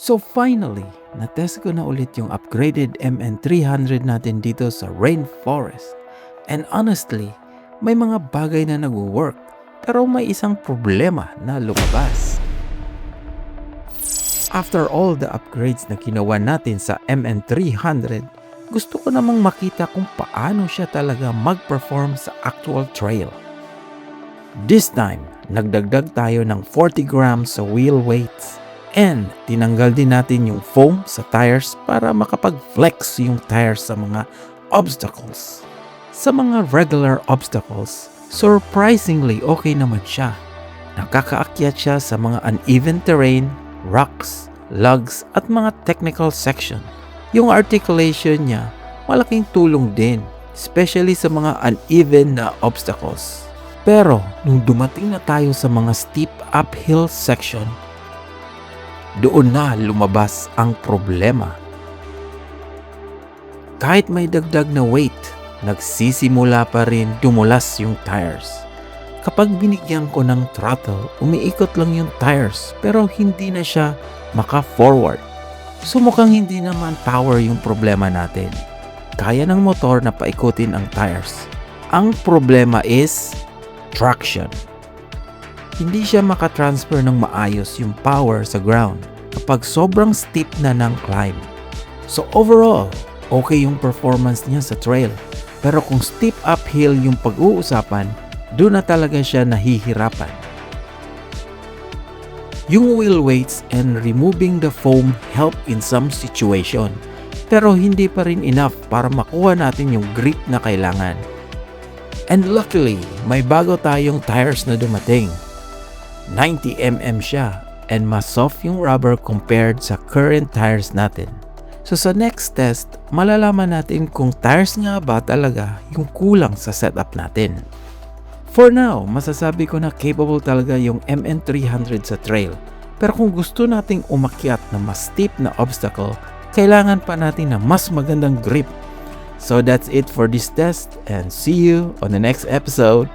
So finally, natest ko na ulit yung upgraded MN300 natin dito sa Rainforest. And honestly, may mga bagay na nag-work pero may isang problema na lumabas. After all the upgrades na ginawa natin sa MN300, gusto ko namang makita kung paano siya talaga mag-perform sa actual trail. This time, nagdagdag tayo ng 40 grams sa wheel weights and tinanggal din natin yung foam sa tires para makapag-flex yung tires sa mga obstacles. Sa mga regular obstacles, surprisingly okay naman siya. Nakakaakyat siya sa mga uneven terrain, rocks, lugs at mga technical section. Yung articulation niya, malaking tulong din, especially sa mga uneven na obstacles. Pero nung dumating na tayo sa mga steep uphill section, doon na lumabas ang problema. Kahit may dagdag na weight, nagsisimula pa rin dumulas yung tires. Kapag binigyan ko ng throttle, umiikot lang yung tires pero hindi na siya maka-forward. So mukhang hindi naman power yung problema natin. Kaya ng motor na paikutin ang tires. Ang problema is traction. Hindi siya makatransfer ng maayos yung power sa ground kapag sobrang steep na ng climb. So overall, okay yung performance niya sa trail. Pero kung steep uphill yung pag-uusapan, doon na talaga siya nahihirapan. Yung wheel weights and removing the foam help in some situation. Pero hindi pa rin enough para makuha natin yung grip na kailangan. And luckily, may bago tayong tires na dumating. 90mm siya and mas soft yung rubber compared sa current tires natin. So sa next test, malalaman natin kung tires nga ba talaga yung kulang sa setup natin. For now, masasabi ko na capable talaga yung MN300 sa trail. Pero kung gusto nating umakyat na mas steep na obstacle, kailangan pa natin na mas magandang grip. So that's it for this test and see you on the next episode.